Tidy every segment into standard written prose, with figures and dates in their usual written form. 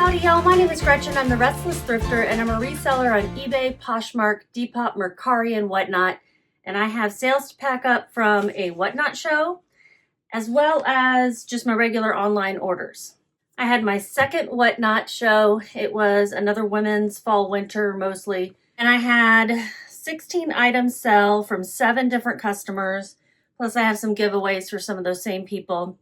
Howdy y'all, my name is Gretchen. I'm the Restless Thrifter and I'm a reseller on eBay, Poshmark, Depop, Mercari, and whatnot. And I have sales to pack up from a whatnot show, as well as just my regular online orders. I had my second whatnot show. It was another women's fall winter mostly. And I had 16 items sell from 7 different customers. Plus I have some giveaways for some of those same people.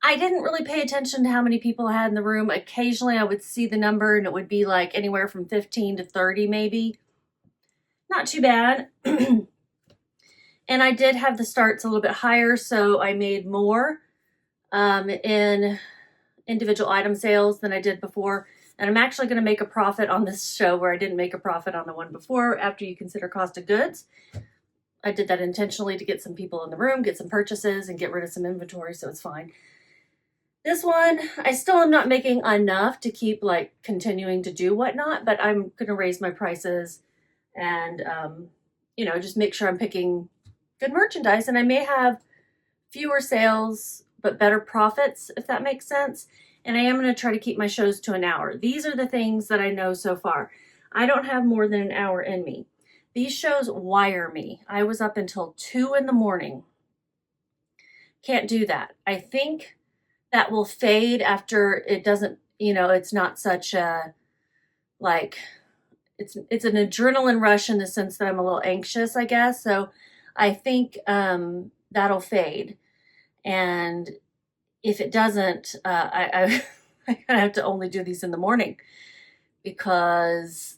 I didn't really pay attention to how many people I had in the room. Occasionally I would see the number and it would be like anywhere from 15 to 30 maybe. Not too bad. And I did have the starts a little bit higher, so I made more in individual item sales than I did before. And I'm actually going to make a profit on this show where I didn't make a profit on the one before after you consider cost of goods. I did that intentionally to get some people in the room, get some purchases, and get rid of some inventory, so it's fine. This one, I still am not making enough to keep like continuing to do whatnot, but I'm going to raise my prices and, you know, just make sure I'm picking good merchandise. And I may have fewer sales, but better profits, if that makes sense. And I am going to try to keep my shows to an hour. These are the things that I know so far. I don't have more than an hour in me. These shows wire me. I was up until 2 in the morning. Can't do that. I think that will fade after it doesn't, you know, it's not such a, like, it's an adrenaline rush in the sense that I'm a little anxious, I guess. So I think that'll fade. And if it doesn't, I have to only do these in the morning because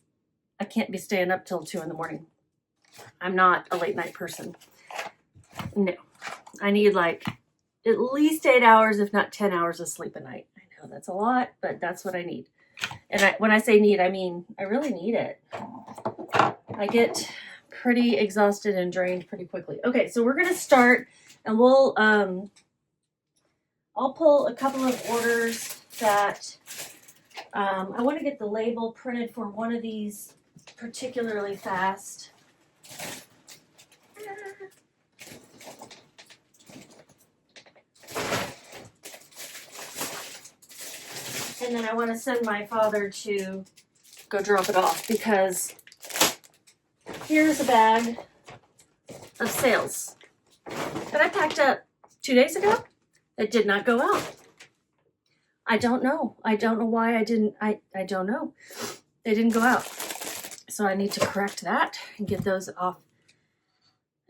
I can't be staying up till 2 in the morning. I'm not a late night person. No, I need like at least 8 hours, if not 10 hours of sleep a night. I know that's a lot, but that's what I need. And when I say need, I mean, I really need it. I get pretty exhausted and drained pretty quickly. Okay, so we're going to start and we'll, I'll pull a couple of orders that I want to get the label printed for one of these particularly fast. And then I want to send my father to go drop it off because here's a bag of sales that I packed up 2 days ago that did not go out. I don't know. I don't know why I didn't. I don't know. They didn't go out. So I need to correct that and get those off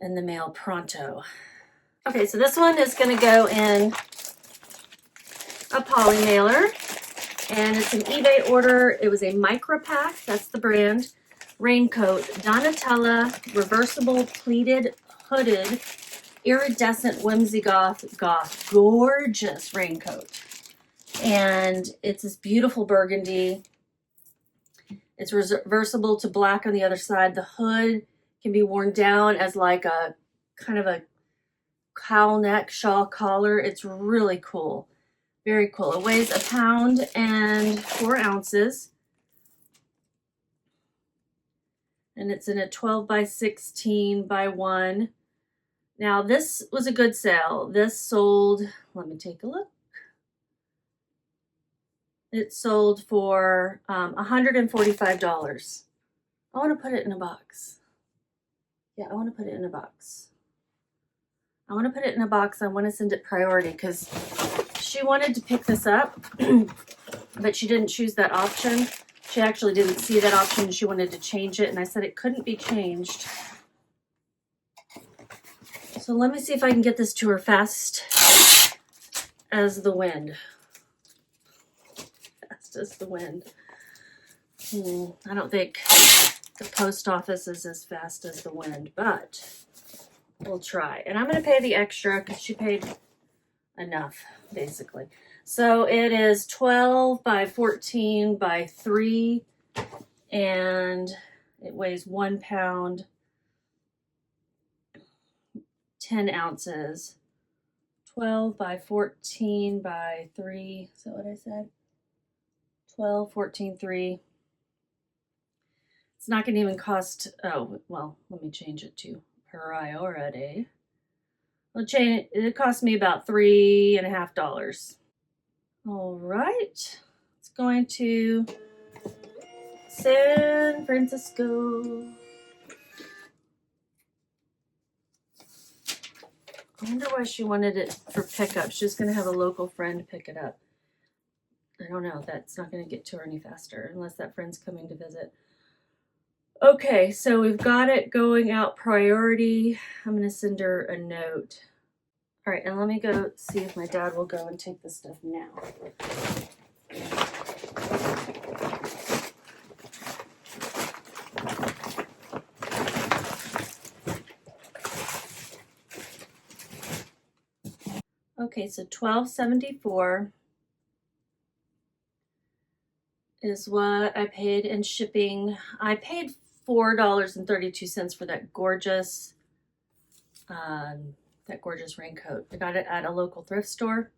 in the mail pronto. Okay, so this one is going to go in a poly mailer. And it's an eBay order. It was a micro pack. That's the brand. Raincoat. Donatella. Reversible pleated hooded. Iridescent whimsy goth. Gorgeous raincoat. And it's this beautiful burgundy. It's reversible to black on the other side. The hood can be worn down as like a kind of a cowl neck shawl collar. It's really cool. Very cool. It weighs 1 pound and 4 ounces. And it's in a 12 by 16 by 1. Now this was a good sale. This sold, let me take a look. It sold for $145. I want to put it in a box. Yeah, I want to put it in a box. I want to put it in a box. I want to send it priority because she wanted to pick this up, but she didn't choose that option. She actually didn't see that option and she wanted to change it. And I said it couldn't be changed. So let me see if I can get this to her fast as the wind. Fast as the wind. I don't think the post office is as fast as the wind, but we'll try. And I'm going to pay the extra because she paid enough, basically. So it is 12 by 14 by 3, and it weighs 1 pound, 10 ounces. 12 by 14 by 3. Is that what I said? 12, 14, 3. It's not going to even cost, oh, well, let me change it to priority. It cost me about $3.50. All right, let's going to San Francisco. I wonder why she wanted it for pickup. She's going to have a local friend pick it up. I don't know. That's not going to get to her any faster unless that friend's coming to visit. Okay, so we've got it going out priority. I'm going to send her a note. All right, and let me go see if my dad will go and take this stuff now. Okay, so $12.74 is what I paid in shipping. I paid $4.32 for that gorgeous raincoat. I got it at a local thrift store.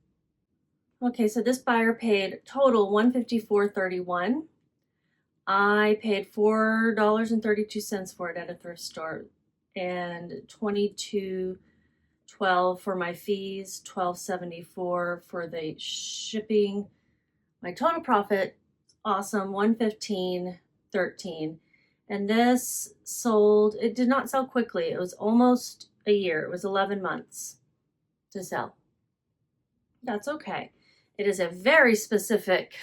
Okay, so this buyer paid total $154.31. I paid $4.32 for it at a thrift store, and $22.12 for my fees, $12.74 for the shipping. My total profit, awesome, $115.13. And this sold, it did not sell quickly. It was almost a year. It was 11 months to sell. That's okay. It is a very specific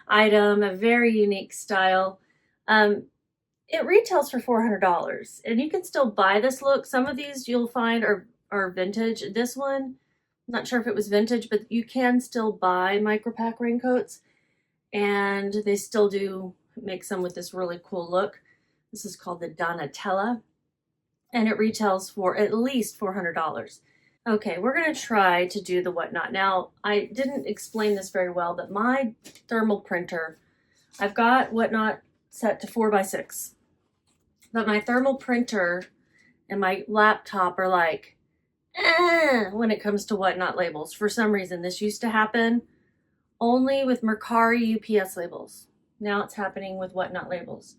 item, a very unique style. It retails for $400, and you can still buy this look. Some of these you'll find are vintage. This one, I'm not sure if it was vintage, but you can still buy micropack raincoats, and they still do make some with this really cool look. This is called the Donatella, and it retails for at least $400. Okay, we're going to try to do the whatnot. Now, I didn't explain this very well, but my thermal printer, I've got whatnot set to 4x6. But my thermal printer and my laptop are like, when it comes to whatnot labels. For some reason, this used to happen only with Mercari UPS labels. Now it's happening with whatnot labels.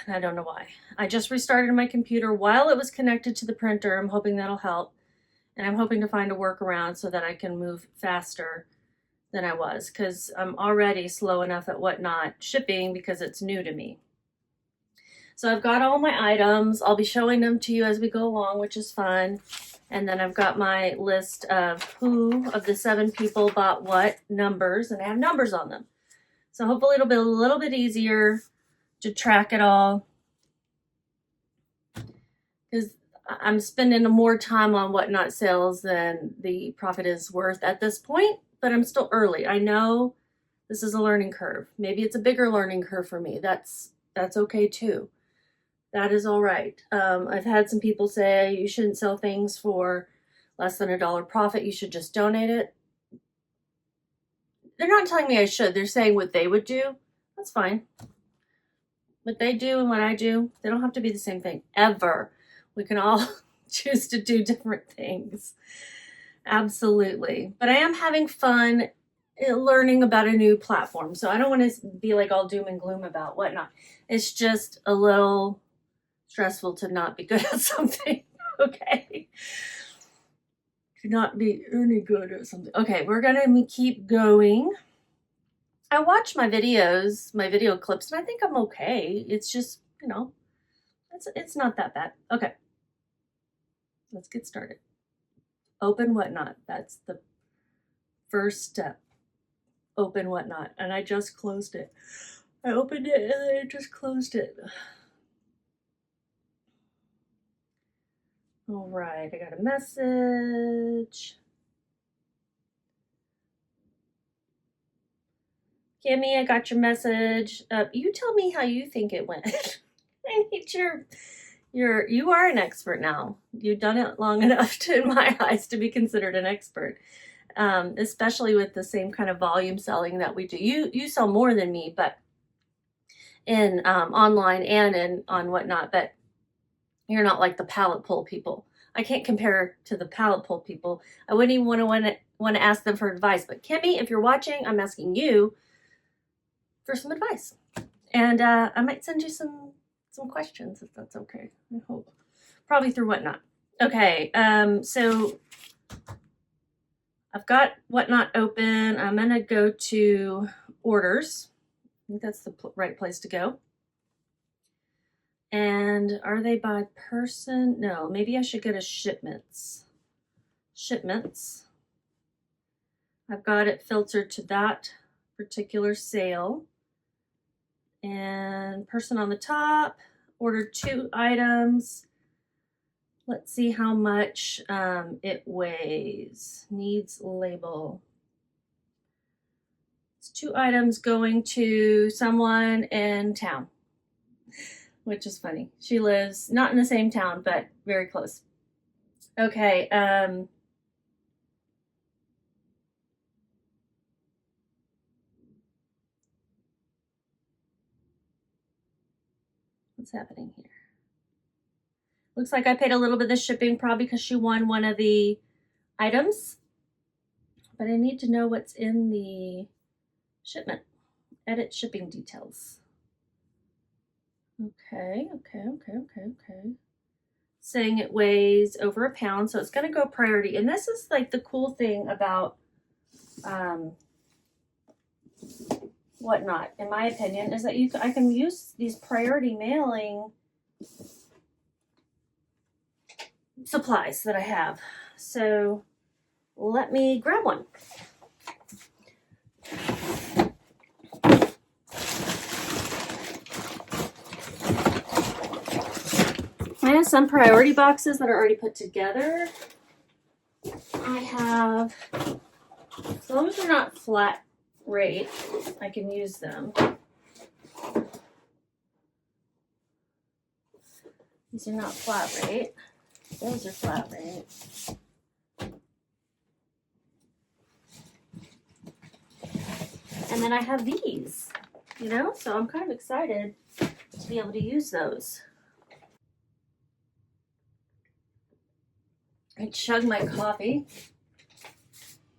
I don't know why. I just restarted my computer while it was connected to the printer. I'm hoping that'll help. And I'm hoping to find a workaround so that I can move faster than I was, because I'm already slow enough at whatnot shipping because it's new to me. So I've got all my items. I'll be showing them to you as we go along, which is fun. And then I've got my list of who of the 7 people bought what numbers, and I have numbers on them. So hopefully it'll be a little bit easier to track it all, because I'm spending more time on whatnot sales than the profit is worth at this point, but I'm still early. I know this is a learning curve. Maybe it's a bigger learning curve for me. That's okay too. That is all right. I've had some people say you shouldn't sell things for less than $1 profit. You should just donate it. They're not telling me I should. They're saying what they would do. That's fine. What they do and what I do, they don't have to be the same thing ever. We can all choose to do different things. Absolutely. But I am having fun learning about a new platform. So I don't want to be like all doom and gloom about whatnot. It's just a little stressful to not be good at something. Okay. To not be any good at something. Okay, we're going to keep going. I watch my videos, my video clips, and I think I'm okay. It's just, it's not that bad. Okay. Let's get started. Open whatnot. That's the first step. Open whatnot. And I just closed it. I opened it and I just closed it. All right, I got a message. Kimmy, I got your message. You tell me how you think it went. I need you are an expert now. You've done it long enough in my eyes to be considered an expert. Especially with the same kind of volume selling that we do. You sell more than me, but in online and on whatnot, but you're not like the pallet pull people. I can't compare to the pallet pull people. I wouldn't even want to ask them for advice. But Kimmy, if you're watching, I'm asking you for some advice. And I might send you some questions if that's okay. I hope. Probably through whatnot. Okay, so I've got Whatnot open. I'm gonna go to orders. I think that's the right place to go. And are they by person? No, maybe I should go to shipments. Shipments. I've got it filtered to that particular sale. And person on the top, ordered 2 items. Let's see how much it weighs. Needs label. It's 2 items going to someone in town, which is funny. She lives not in the same town, but very close. Okay. What's happening here? Looks like I paid a little bit of the shipping, probably because she won one of the items. But I need to know what's in the shipment. Edit shipping details. Okay. Saying it weighs over 1 pound, so it's going to go priority. And this is like the cool thing about Whatnot, in my opinion, is that I can use these priority mailing supplies that I have. So let me grab one. I have some priority boxes that are already put together. I have, as long as they're not flat rate, I can use them. These are not flat rate. Those are flat rate. And then I have these, you know, so I'm kind of excited to be able to use those. I chug my coffee.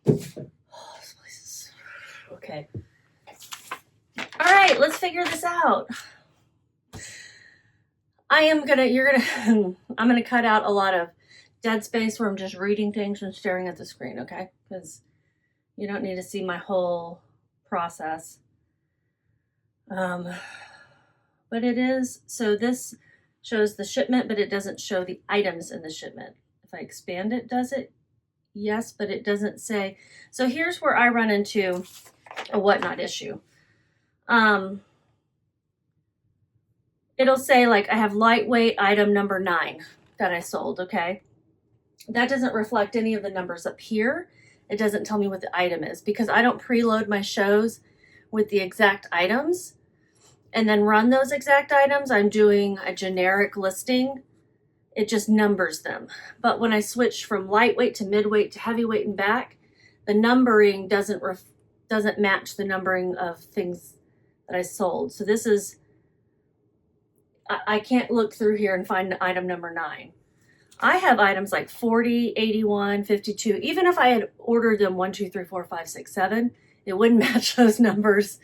Oh, this place is okay. All right, let's figure this out. I'm gonna cut out a lot of dead space where I'm just reading things and staring at the screen, okay? Because you don't need to see my whole process. But it is, so this shows the shipment, but it doesn't show the items in the shipment. If I expand it, does it? Yes, but it doesn't say. So here's where I run into a Whatnot issue. It'll say like I have lightweight item number 9 that I sold, okay? That doesn't reflect any of the numbers up here. It doesn't tell me what the item is because I don't preload my shows with the exact items and then run those exact items. I'm doing a generic listing. It just numbers them. But when I switch from lightweight to midweight to heavyweight and back, the numbering doesn't match the numbering of things that I sold. So this is, I can't look through here and find item number 9. I have items like 40, 81, 52. Even if I had ordered them 1, 2, 3, 4, 5, 6, 7, it wouldn't match those numbers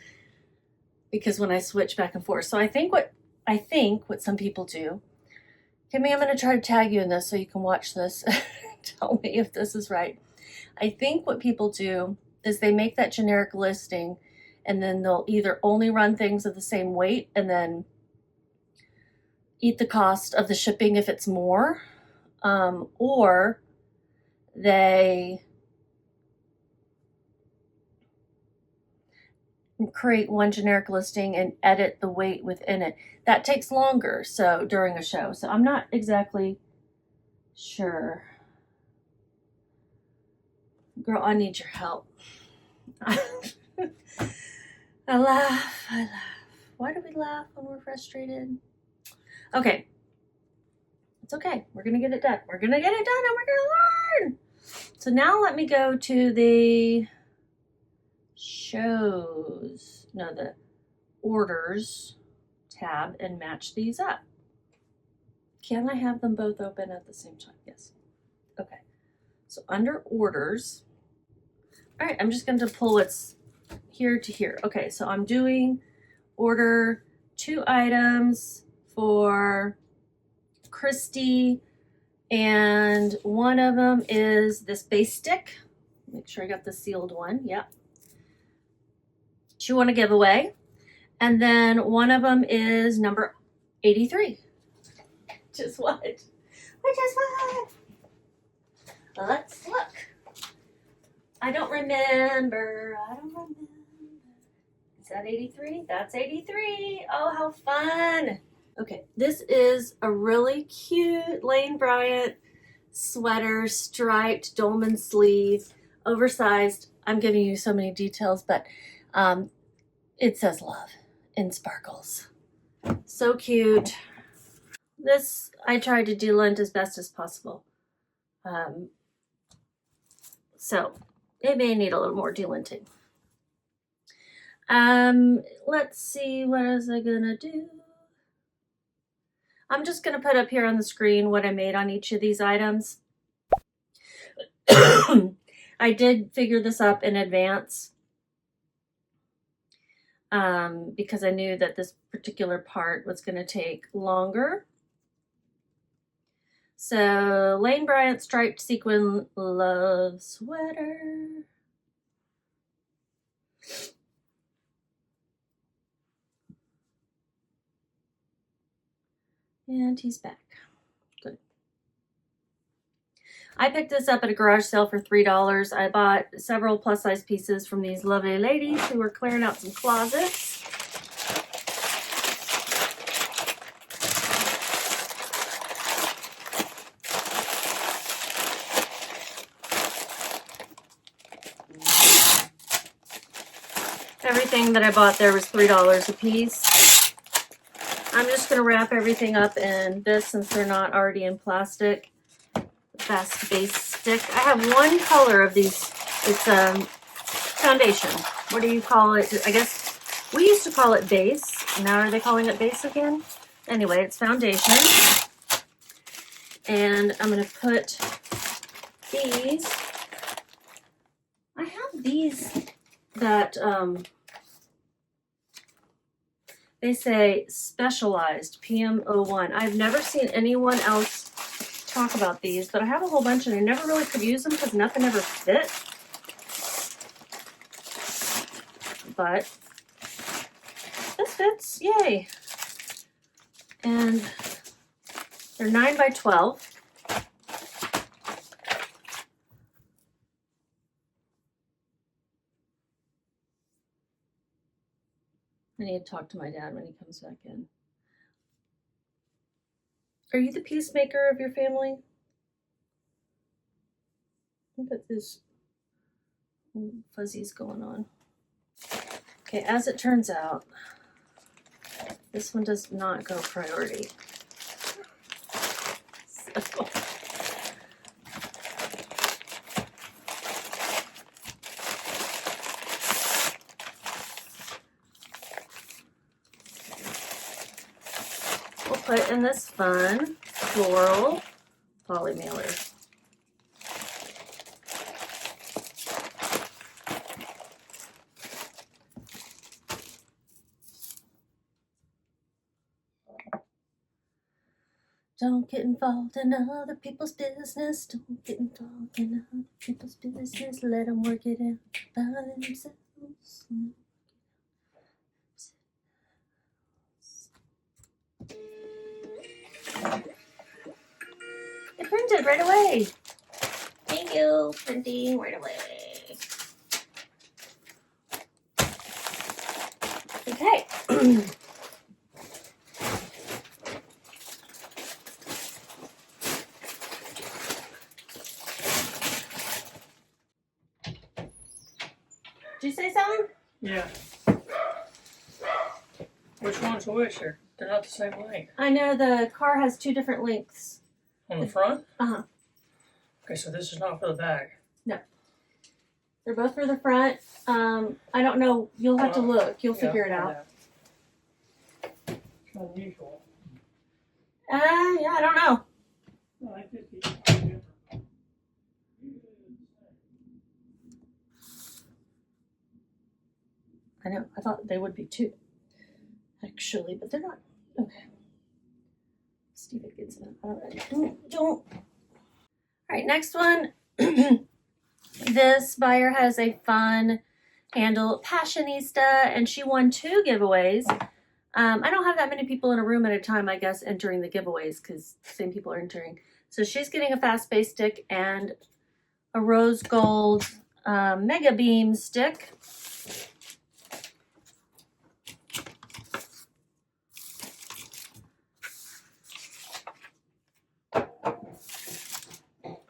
because when I switch back and forth. So I think what some people do, Kimmy, I'm going to try to tag you in this so you can watch this. Tell me if this is right. I think what people do is they make that generic listing and then they'll either only run things of the same weight and then eat the cost of the shipping if it's more, or they create one generic listing and edit the weight within it. That takes longer, so during a show. So I'm not exactly sure. Girl, I need your help. I laugh. Why do we laugh when we're frustrated? Okay. It's okay. We're going to get it done. We're going to get it done and we're going to learn. So now let me go to the shows, no, the orders tab and match these up. Can I have them both open at the same time? Yes. Okay. So under orders, all right, I'm just going to pull what's here to here. Okay, so I'm doing order 2 items for Christy, and one of them is this base stick. Make sure I got the sealed one. Yep. She won a giveaway. And then one of them is number 83. Which is what? Which is what? Let's look. I don't remember. Is that 83? That's 83. Oh, how fun. Okay, this is a really cute Lane Bryant sweater, striped dolman sleeve, oversized. I'm giving you so many details, but it says love in sparkles. So cute. This I tried to delint as best as possible. So it may need a little more delinting. Let's see, what is I gonna do? I'm just gonna put up here on the screen what I made on each of these items. I did figure this up in advance because I knew that this particular part was gonna take longer. So Lane Bryant striped sequin love sweater. And he's back. Good. I picked this up at a garage sale for $3. I bought several plus size pieces from these lovely ladies who were clearing out some closets. Everything that I bought there was $3 a piece. I'm just going to wrap everything up in this since they're not already in plastic. Fast base stick. I have one color of these. It's foundation. What do you call it? I guess we used to call it base. Now are they calling it base again? Anyway, it's foundation. And I'm going to put these. I have these that they say specialized PM01. I've never seen anyone else talk about these, but I have a whole bunch and I never really could use them because nothing ever fit. But this fits, yay. And they're 9 by 12. I need to talk to my dad when he comes back in. Are you the peacemaker of your family? Look at this fuzzies going on. Okay, as it turns out, this one does not go priority. So. We'll put in this fun floral poly mailer. Don't get involved in other people's business. Don't get involved in other people's business. Let them work it out by themselves. It printed right away. Thank you, printing right away. Okay. Did you say something? Yeah. Which one's which here? They're not the same length. I know the car has two different lengths. On the front? Uh-huh. Okay, so this is not for the back. No. They're both for the front. I don't know. You'll have to look. You'll figure it out. It's unusual. Yeah, I don't know. No, I think it's different. I know. I thought they would be two, actually, but they're not. Okay. See if it gets them. All right. Don't. All right, next one. This buyer has a fun handle, Passionista, and she won 2 giveaways. I don't have that many people in a room at a time, I guess, entering the giveaways because the same people are entering. So she's getting a fast base stick and a rose gold mega beam stick.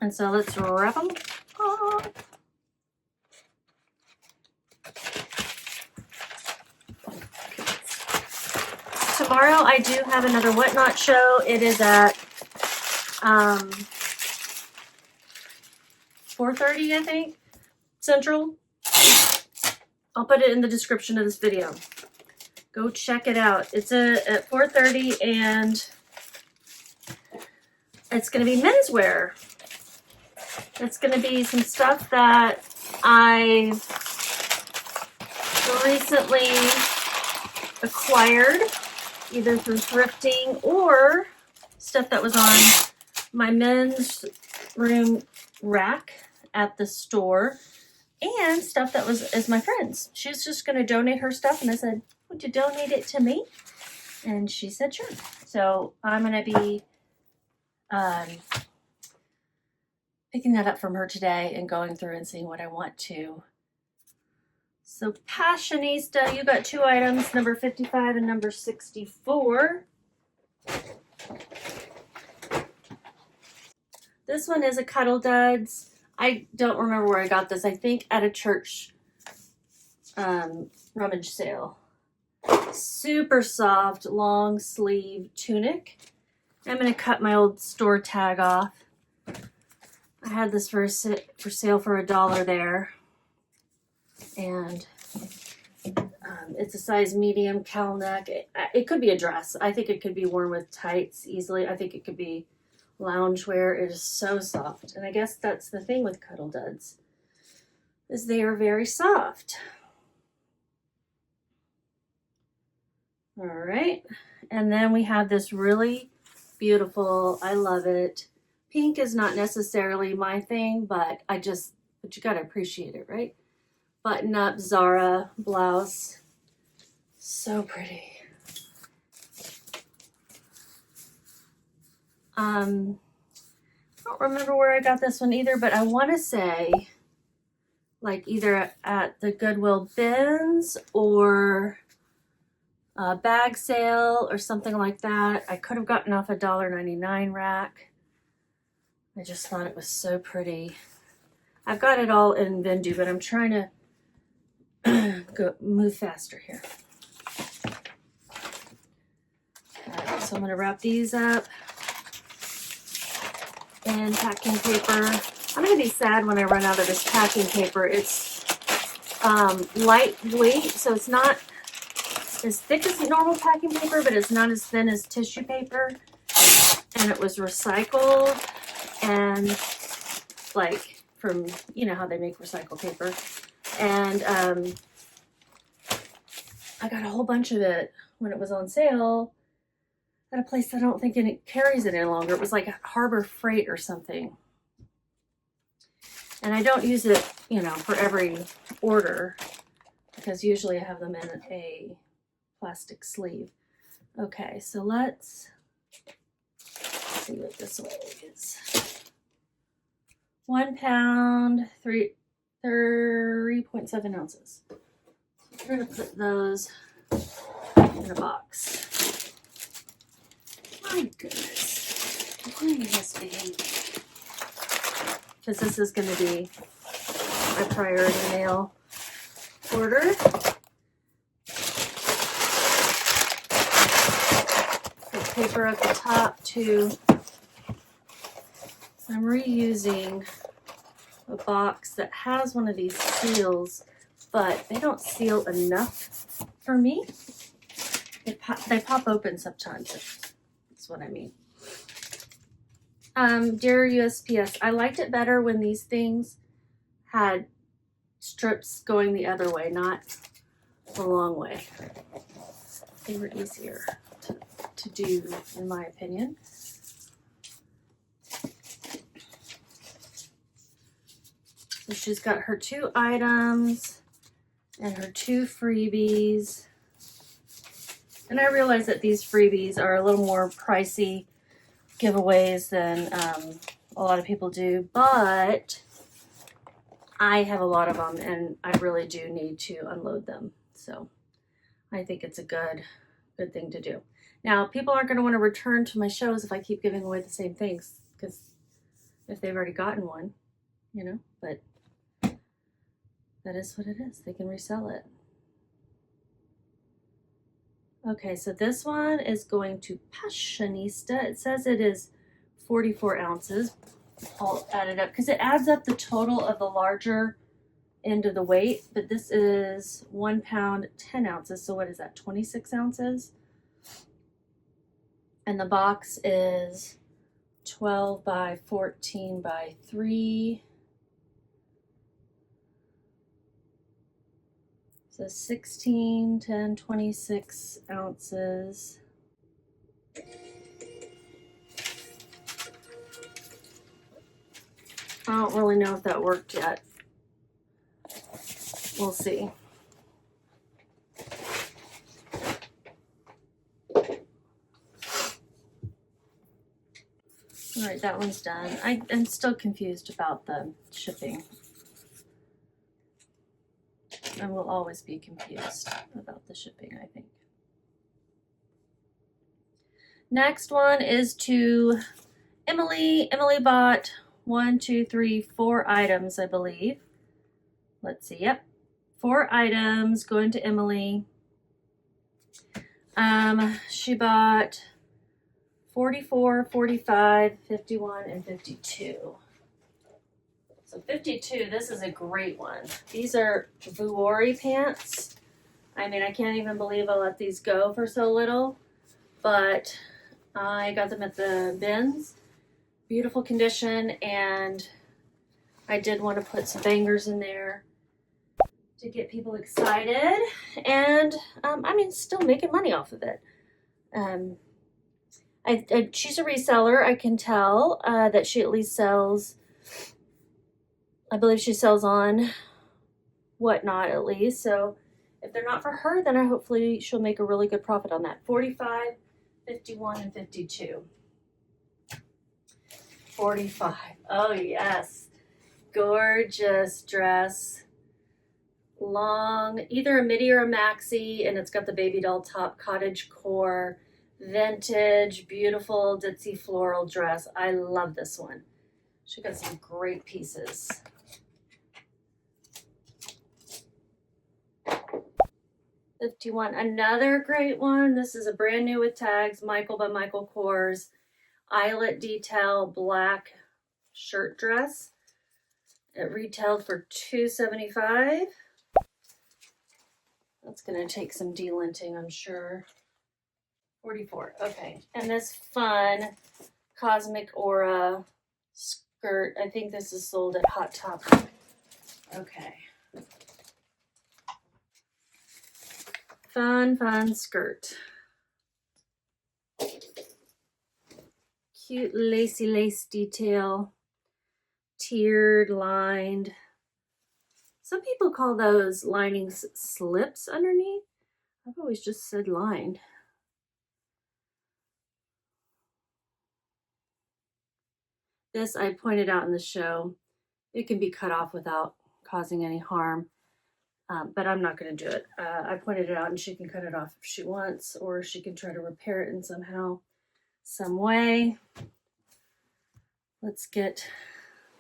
And so let's wrap them up. Tomorrow I do have another Whatnot show. It is at 4:30, I think, Central. I'll put it in the description of this video. Go check it out. It's at 4:30 and it's going to be menswear. It's going to be some stuff that I recently acquired, either through thrifting or stuff that was on my men's room rack at the store, and stuff that is my friend's. She was just going to donate her stuff, and I said, would you donate it to me? And she said, sure. So I'm going to be picking that up from her today and going through and seeing what I want to. So Passionista, you got 2 items, number 55 and number 64. This one is a Cuddle Duds. I don't remember where I got this. I think at a church rummage sale. Super soft, long sleeve tunic. I'm going to cut my old store tag off. I had this for sale for $1 there. And it's a size medium cowl neck. It could be a dress. I think it could be worn with tights easily. I think it could be loungewear. It is so soft. And I guess that's the thing with Cuddle Duds, is they are very soft. All right. And then we have this really beautiful, I love it. Pink is not necessarily my thing, but you gotta appreciate it, right? Button up Zara blouse. So pretty. I don't remember where I got this one either, but I want to say like either at the Goodwill bins or a bag sale or something like that. I could have gotten off a $1.99 rack. I just thought it was so pretty. I've got it all in Vendoo, but I'm trying to move faster here. All right, so I'm going to wrap these up in packing paper. I'm going to be sad when I run out of this packing paper. It's lightweight, so it's not as thick as normal packing paper, but it's not as thin as tissue paper. And it was recycled, and like from, you know how they make recycled paper. And I got a whole bunch of it when it was on sale at a place that I don't think it carries it any longer. It was like Harbor Freight or something. And I don't use it, you know, for every order, because usually I have them in a plastic sleeve. Okay, so let's see what this weighs. 1 pound, 3.7 ounces. We're gonna put those in a box. My goodness, why are you misbehaving? Because this is going to be my priority mail order. Put paper at the top too. I'm reusing a box that has one of these seals, but they don't seal enough for me. They pop open sometimes. That's what I mean. Dear USPS, I liked it better when these things had strips going the other way, not the long way. They were easier to do, in my opinion. So she's got her 2 items and her 2 freebies. And I realize that these freebies are a little more pricey giveaways than a lot of people do, but I have a lot of them and I really do need to unload them. So I think it's a good thing to do. Now, people aren't going to want to return to my shows if I keep giving away the same things, because if they've already gotten one, you know, but that is what it is. They can resell it. Okay, so this one is going to Passionista. It says it is 44 ounces. I'll add it up because it adds up the total of the larger end of the weight, but this is 1 pound, 10 ounces. So what is that, 26 ounces? And the box is 12 by 14 by 3. So 16, 10, 26 ounces. I don't really know if that worked yet. We'll see. All right, that one's done. I'm still confused about the shipping. I will always be confused about the shipping, I think. Next one is to Emily. Emily bought 1, 2, 3, 4 items, I believe. Let's see. Yep. 4 items going to Emily. She bought 44, 45, 51, and 52. So 52, this is a great one. These are Vuori pants. I mean, I can't even believe I let these go for so little, but I got them at the bins. Beautiful condition, and I did want to put some bangers in there to get people excited, and I mean, still making money off of it. She's a reseller. I can tell that she at least sells, I believe she sells on Whatnot at least. So if they're not for her, then hopefully she'll make a really good profit on that. 45, 51, and 52. 45. Oh yes. Gorgeous dress. Long, either a midi or a maxi, and it's got the baby doll top, cottage core, vintage, beautiful ditzy floral dress. I love this one. She got some great pieces. 51, another great one. This is a brand new with tags, Michael by Michael Kors, eyelet detail, black shirt dress. It retailed for $275. That's gonna take some delinting, I'm sure. 44, okay. And this fun Cosmic Aura skirt, I think this is sold at Hot Topic. Okay. Fun skirt. Cute lacy lace detail. Tiered, lined. Some people call those linings slips underneath. I've always just said lined. This, I pointed out in the show, it can be cut off without causing any harm, but I'm not going to do it. I pointed it out, and she can cut it off if she wants, or she can try to repair it in some way. Let's get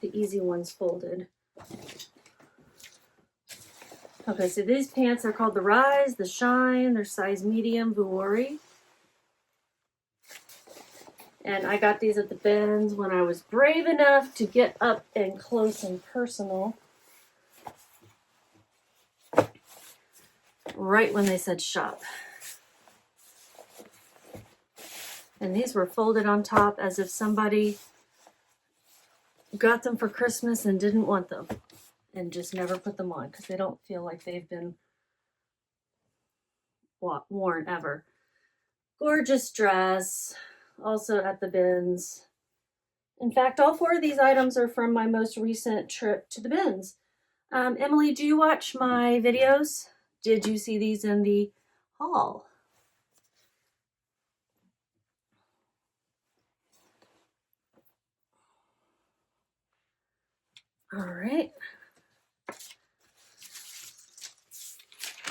the easy ones folded. Okay, so these pants are called the Rise, the Shine. They're size medium, Vuori. And I got these at the bins when I was brave enough to get up and close and personal. Right when they said shop. And these were folded on top as if somebody got them for Christmas and didn't want them. And just never put them on because they don't feel like they've been worn ever. Gorgeous dress. Also at the bins In fact, all 4 of these items are from my most recent trip to the bins. Emily, do you watch my videos? Did you see these in the haul? All right. I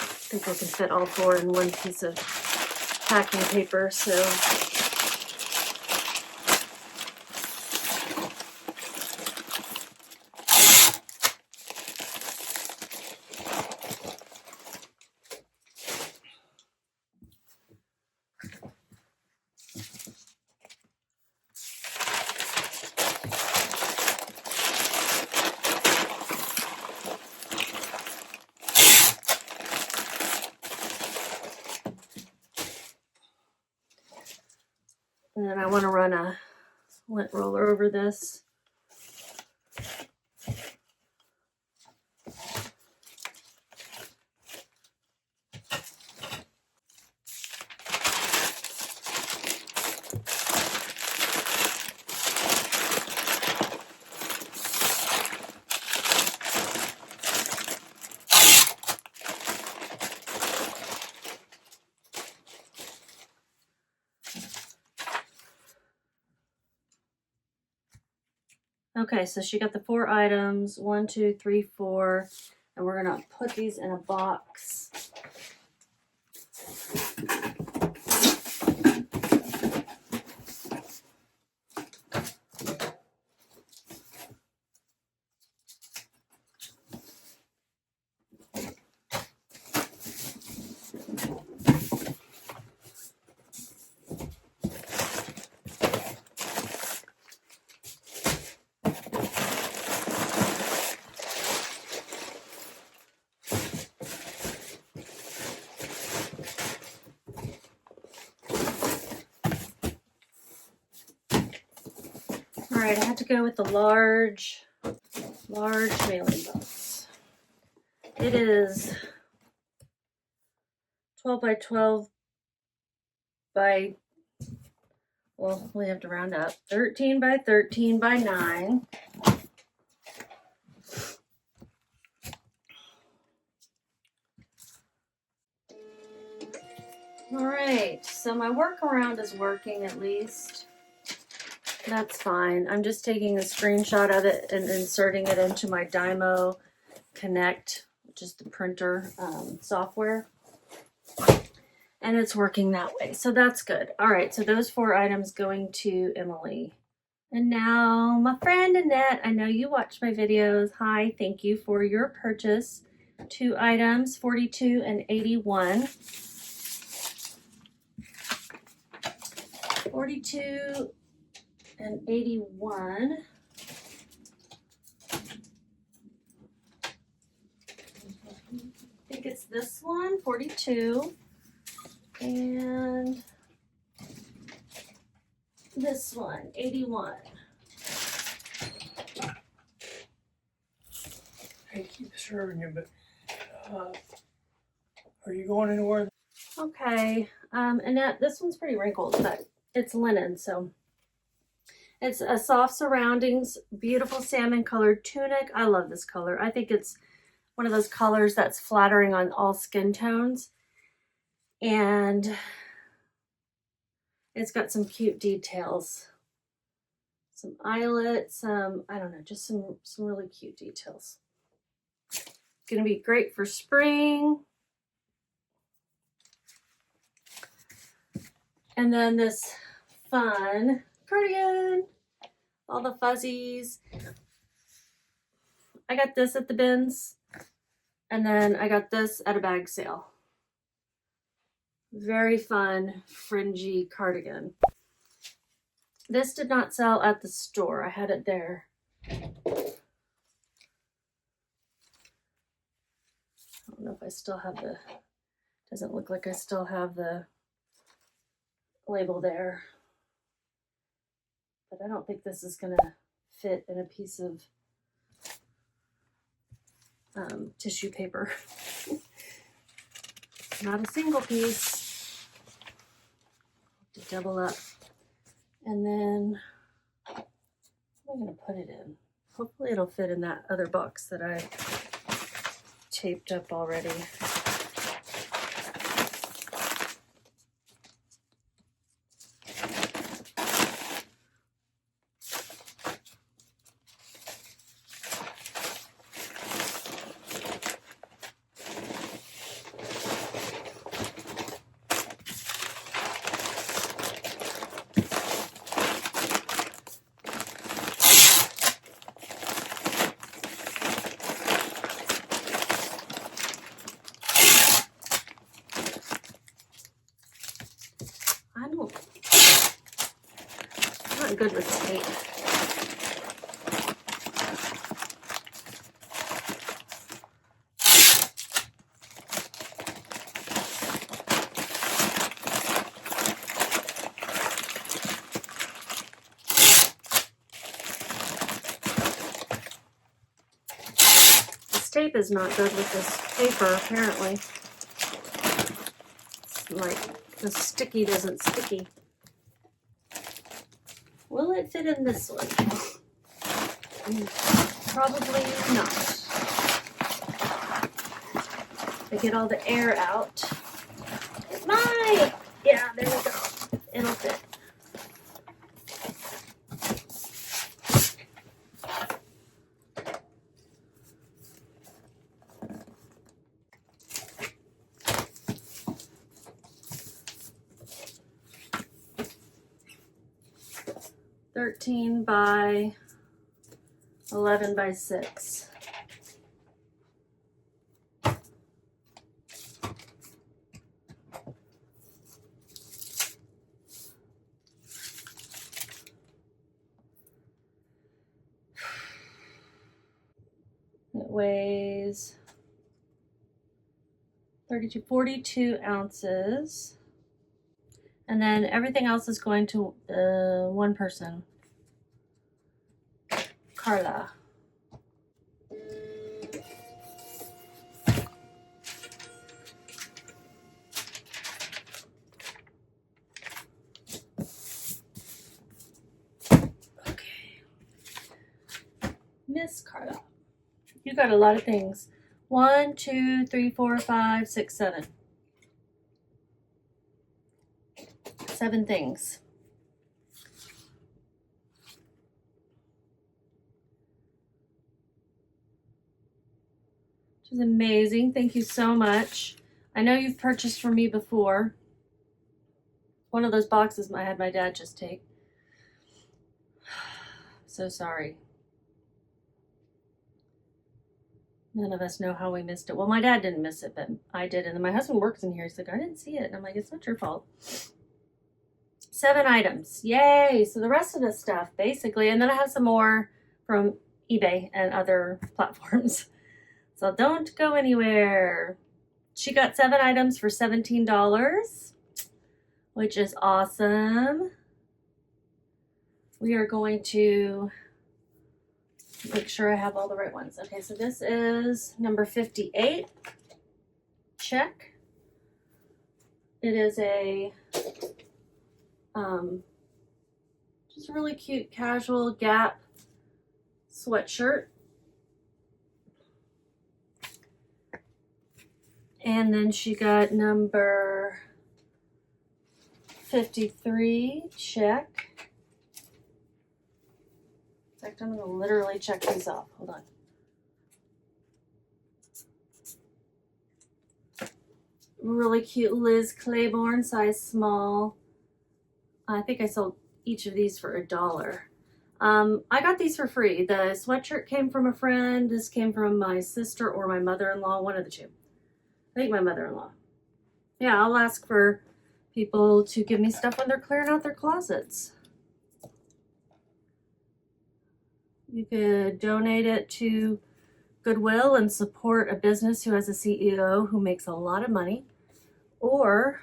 think I can fit all 4 in one piece of packing paper, so and then I want to run a lint roller over this. Okay, so she got the 4 items, 1, 2, 3, 4, and we're gonna put these in a box. All right, I had to go with the large mailing box. It is 12 by 12 by, well, we have to round up, 13 by 13 by 9. All right, so my workaround is working at least. That's fine. I'm just taking a screenshot of it and inserting it into my Dymo Connect, which is the printer software. And it's working that way, so that's good. All right, so those 4 items going to Emily. And now my friend Annette, I know you watch my videos. Hi, thank you for your purchase. 2 items, 42 and 81. 42 and 81. I think it's this one, 42. And this one, 81. I keep serving you, but are you going anywhere? Okay, Annette, this one's pretty wrinkled, but it's linen, so it's a soft surroundings, beautiful salmon colored tunic. I love this color. I think it's one of those colors that's flattering on all skin tones. And it's got some cute details. Some eyelets, some, I don't know, just some really cute details. It's gonna be great for spring. And then this fun cardigan, all the fuzzies. I got this at the bins, and then I got this at a bag sale. Very fun, fringy cardigan. This did not sell at the store. I had it there. I don't know if I still have the, doesn't look like I still have the label there. But I don't think this is gonna fit in a piece of tissue paper. Not a single piece. To double up. And then I'm gonna put it in. Hopefully it'll fit in that other box that I taped up already. I'm not good with tape. This tape is not good with this paper, apparently. It's like the sticky doesn't sticky. Will it fit in this one? Probably not. I get all the air out. It might. Yeah, there we go. It'll fit. $13 by $11 by 6. It weighs 42 ounces. And then everything else is going to one person, Carla. Okay. Miss Carla. You got a lot of things. 1, 2, 3, 4, 5, 6, 7. 7 things. Which is amazing. Thank you so much. I know you've purchased from me before. One of those boxes I had my dad just take. So sorry. None of us know how we missed it. Well, my dad didn't miss it, but I did. And then my husband works in here. He's like, I didn't see it. And I'm like, it's not your fault. 7 items. Yay. So the rest of this stuff, basically. And then I have some more from eBay and other platforms. So don't go anywhere. She got 7 items for $17, which is awesome. We are going to make sure I have all the right ones. Okay, so this is number 58. Check. It is a just a really cute casual Gap sweatshirt. And then she got number 53. Check. In fact, I'm going to literally check these off. Hold on. Really cute Liz Claiborne, size small. I think I sold each of these for $1. I got these for free. The sweatshirt came from a friend. This came from my sister or my mother-in-law, one of the two. I think my mother-in-law. Yeah, I'll ask for people to give me stuff when they're clearing out their closets. You could donate it to Goodwill and support a business who has a CEO who makes a lot of money. Or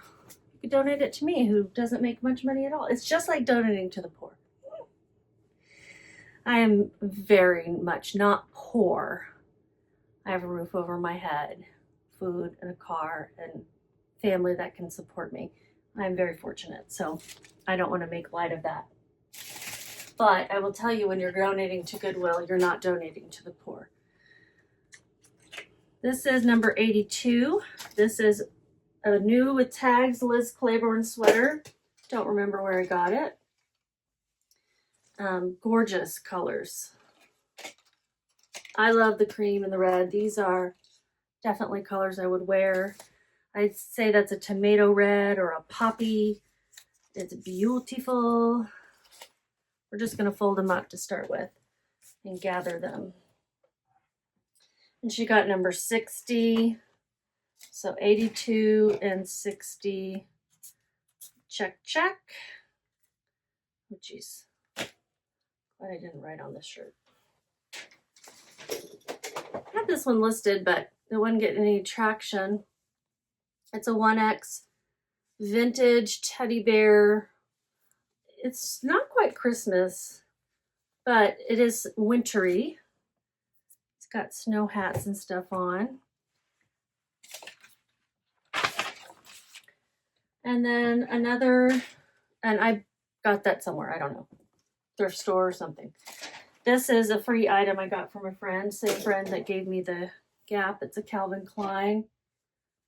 you could donate it to me who doesn't make much money at all. It's just like donating to the poor. I am very much not poor. I have a roof over my head, food and a car and family that can support me. I'm very fortunate, so I don't want to make light of that. But I will tell you, when you're donating to Goodwill, you're not donating to the poor. This is number 82. This is a new with tags Liz Claiborne sweater. Don't remember where I got it. Gorgeous colors. I love the cream and the red. These are definitely colors I would wear. I'd say that's a tomato red or a poppy. It's beautiful. We're just going to fold them up to start with and gather them. And she got number 60. So 82 and 60. Check, check. Oh, geez. Glad I didn't write on this shirt. I had this one listed, but it wasn't getting any traction. It's a 1X vintage teddy bear. It's not quite Christmas, but it is wintry. It's got snow hats and stuff on. And then another, and I got that somewhere, I don't know, thrift store or something. This is a free item I got from a friend, same friend that gave me the Gap. It's a Calvin Klein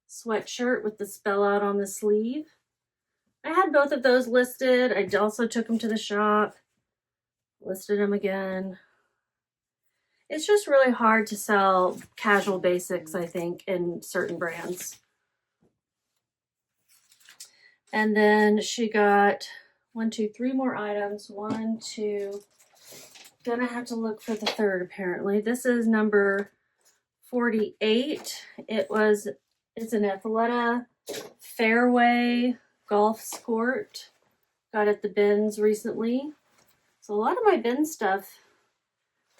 sweatshirt with the spell out on the sleeve. I had both of those listed. I also took them to the shop, listed them again. It's just really hard to sell casual basics, I think, in certain brands. And then she got 1, 2, 3 more items. 1, 2. Gonna have to look for the third, apparently. This is number 48. It's an Athleta Fairway golf skirt. Got at the bins recently. So a lot of my bin stuff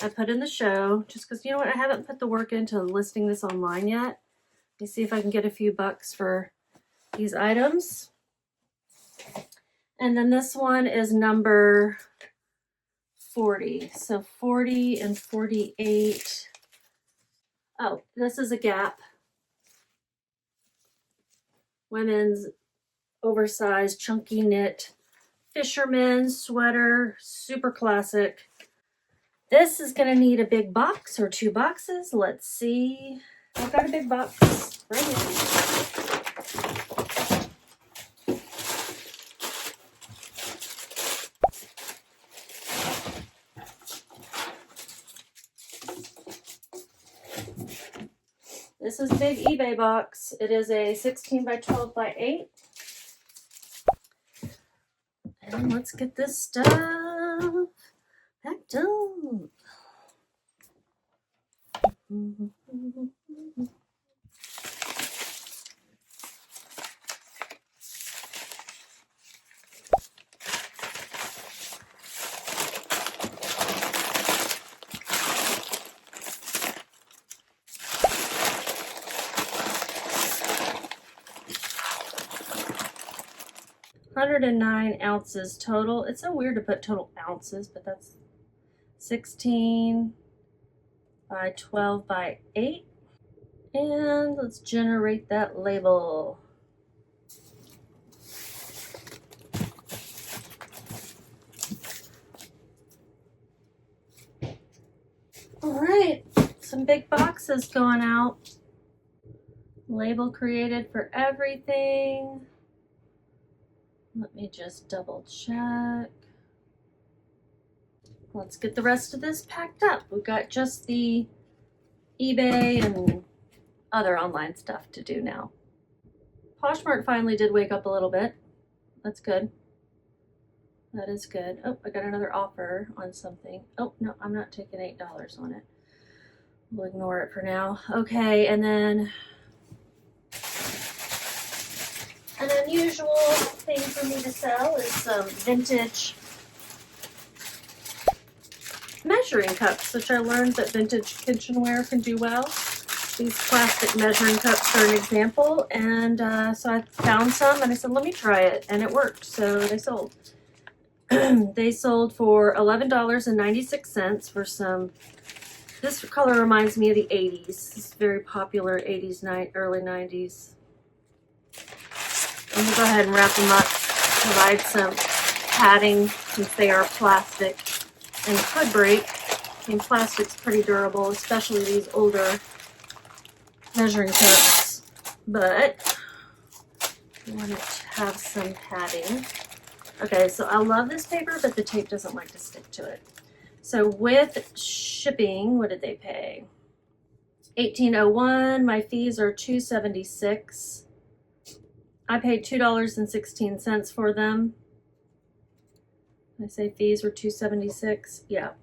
I put in the show, just because, you know what, I haven't put the work into listing this online yet. Let me see if I can get a few bucks for these items. And then this one is number 40. So 40 and 48. Oh, this is a Gap. Women's oversized chunky knit fisherman sweater. Super classic. This is going to need a big box or 2 boxes. Let's see. I've got a big box right here. This is a big eBay box. It is a 16 by 12 by 8. And let's get this stuff packed up. $109 ounces total. It's so weird to put total ounces, but that's 16 by 12 by 8. And let's generate that label. All right, some big boxes going out. Label created for everything. Let me just double check. Let's get the rest of this packed up. We've got just the eBay and other online stuff to do now. Poshmark finally did wake up a little bit. That's good. That is good. Oh, I got another offer on something. Oh, no, I'm not taking $8 on it. We'll ignore it for now. Okay, and then an unusual thing for me to sell is some vintage measuring cups, which I learned that vintage kitchenware can do well. These plastic measuring cups are an example, and so I found some and I said, let me try it, and it worked, so they sold. They sold for $11.96 for some. This color reminds me of the 80s. This is very popular 80s, early 90s. I'm gonna go ahead and wrap them up. Provide some padding since they are plastic. and could break. I mean, plastic's pretty durable, especially these older measuring cups, but I want it to have some padding. Okay, so I love this paper, but the tape doesn't like to stick to it. So with shipping, what did they pay? $18.01. My fees are $2.76. I paid $2.16 for them. I say fees were $2.76. Yeah.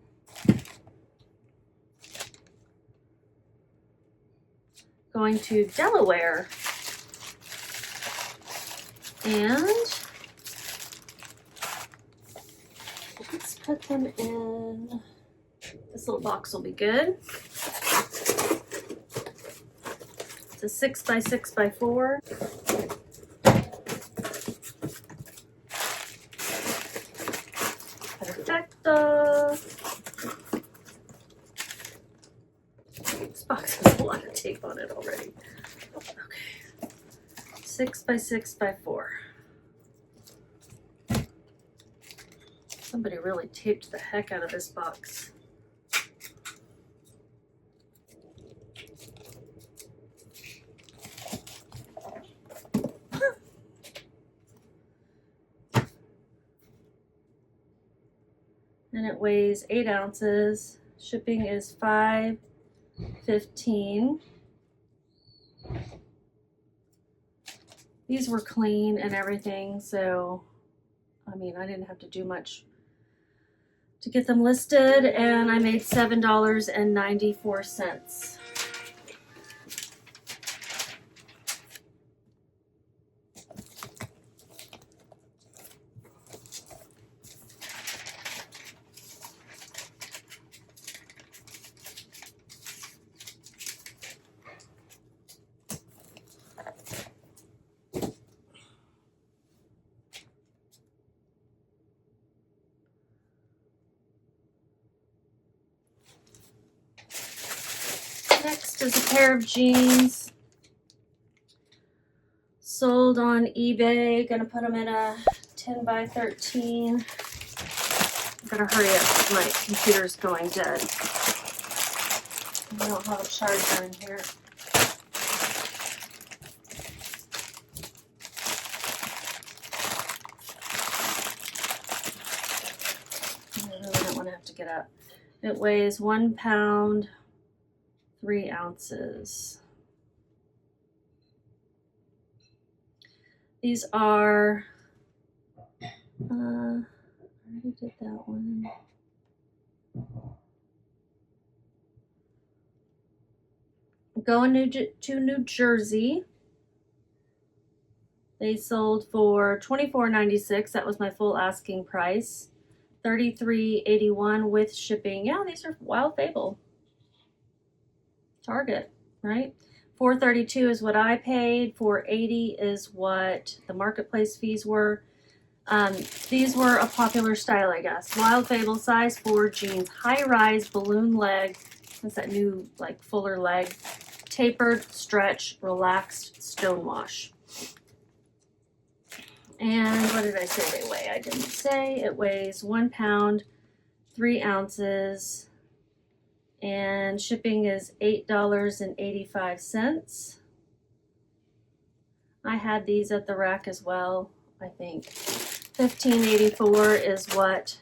Going to Delaware. And let's put them in. This little box will be good. It's a 6 by 6 by 4. Perfecto. This box has a lot of tape on it already. Okay. 6 by 6 by 4. Somebody really taped the heck out of this box. And it weighs 8 ounces. Shipping is $5.15. These were clean and everything, so I mean, I didn't have to do much to get them listed, and I made $7.94. Next is a pair of jeans sold on eBay. Gonna put them in a 10 by 13. I'm gonna hurry up because my computer's going dead. I don't have a charger in here. I really don't want to have to get up. It weighs 1 pound, 3 ounces. These are, I already did that one. Going to New Jersey. They sold for $24.96. That was my full asking price. $33.81 with shipping. Yeah, these are Wild Fable. Target, right? $4.32 is what I paid. $4.80 is what the marketplace fees were. These were a popular style, I guess. Wild Fable size 4 jeans, high rise balloon leg. That's that new like fuller leg. Tapered, stretch, relaxed stonewash. And what did I say they weigh? I didn't say. It weighs 1 pound, 3 ounces. And shipping is $8.85. I had these at the rack as well, I think. $15.84 is what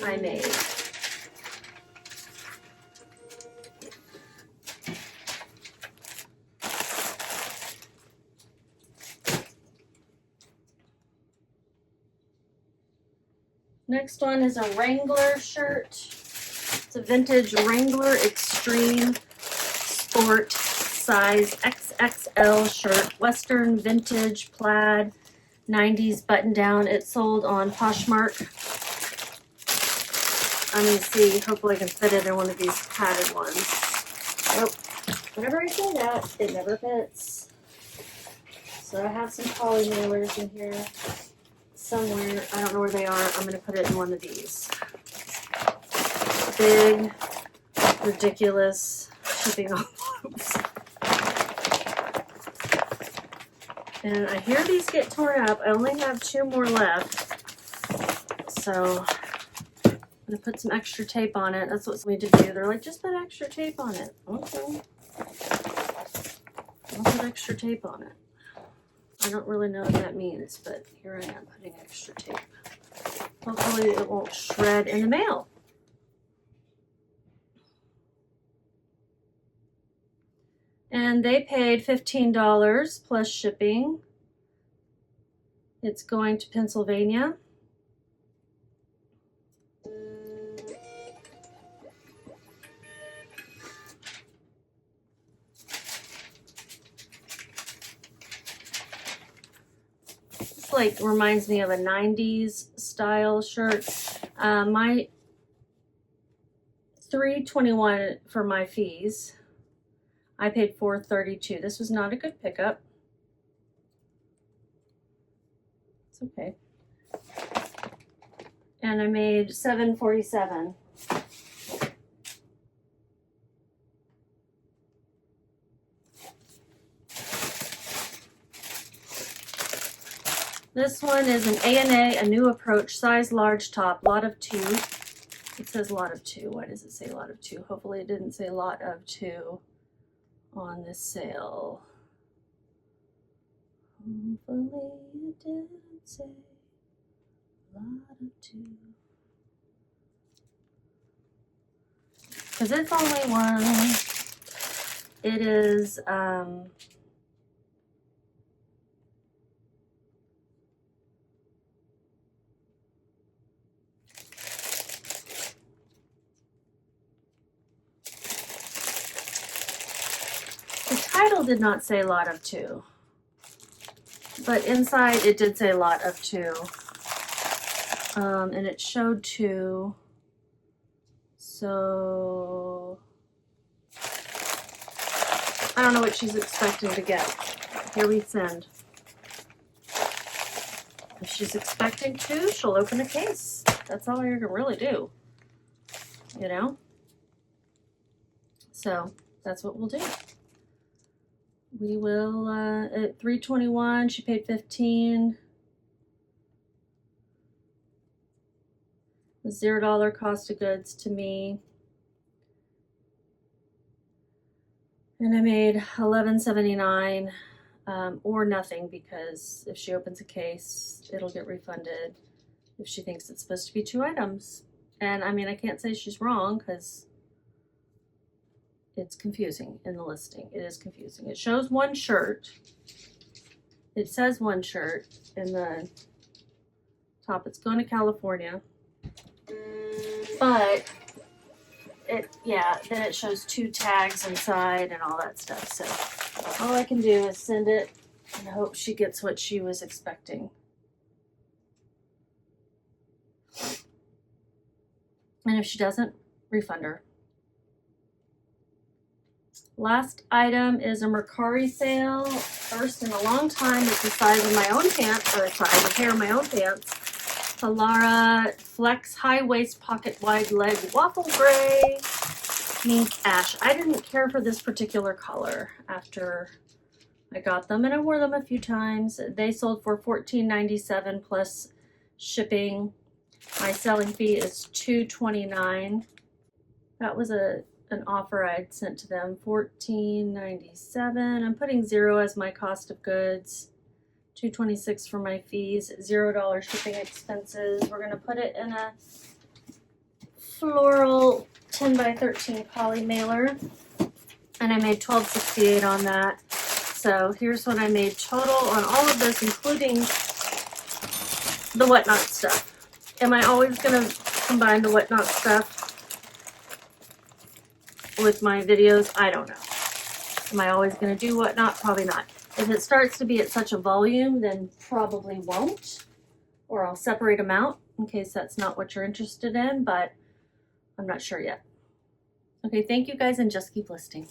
I made. Next one is a Wrangler shirt. It's a vintage Wrangler Extreme Sport size XXL shirt. Western vintage plaid 90s button down. It sold on Poshmark. Let me see. Hopefully I can fit it in one of these padded ones. Nope. Whenever I say that, it never fits. So I have some poly mailers in here somewhere. I don't know where they are. I'm going to put it in one of these. Big, ridiculous shipping envelopes. And I hear these get torn up. I only have 2 more left. So I'm gonna put some extra tape on it. That's what somebody did do. They're like, just put extra tape on it. Okay. I'll put extra tape on it. I don't really know what that means, but here I am putting extra tape. Hopefully it won't shred in the mail. And they paid $15 plus shipping. It's going to Pennsylvania. It's like reminds me of a 90s style shirt. My $3.21 for my fees. I paid $4.32. This was not a good pickup. It's okay. And I made $7.47. This one is an A&A, a new approach, size large top, lot of 2. It says lot of 2. Why does it say lot of 2? Hopefully it didn't say lot of 2 on this sale. Hopefully it didn't say lot of 2. Because it's only one. It is, the title did not say lot of 2, but inside it did say lot of 2, and it showed 2, so I don't know what she's expecting to get. Here we send. If she's expecting 2, she'll open a case. That's all you can really do, you know? So that's what we'll do. We will, at $3.21, she paid $15. The $0 cost of goods to me. And I made $11.79, or nothing, because if she opens a case, it'll get refunded if she thinks it's supposed to be 2 items. And I mean, I can't say she's wrong, because it's confusing in the listing. It is confusing. It shows 1 shirt. It says 1 shirt in the top. It's going to California. But then it shows 2 tags inside and all that stuff. So all I can do is send it and hope she gets what she was expecting. And if she doesn't, refund her. Last item is a Mercari sale. First in a long time. It's the size of my own pants, or size, a pair of my own pants. Lara Flex High Waist Pocket Wide Leg Waffle Gray Mink Ash. I didn't care for this particular color after I got them, and I wore them a few times. They sold for $14.97 plus shipping. My selling fee is $2.29. That was an offer I'd sent to them, $14.97. I'm putting 0 as my cost of goods, $2.26 for my fees, $0 shipping expenses. We're gonna put it in a floral 10 by 13 poly mailer, and I made $12.68 on that. So here's what I made total on all of this, including the whatnot stuff. Am I always gonna combine the whatnot stuff with my videos? I don't know. Am I always going to do whatnot? Probably not. If it starts to be at such a volume, then probably won't. Or I'll separate them out in case that's not what you're interested in, but I'm not sure yet. Okay, thank you guys, and just keep listing.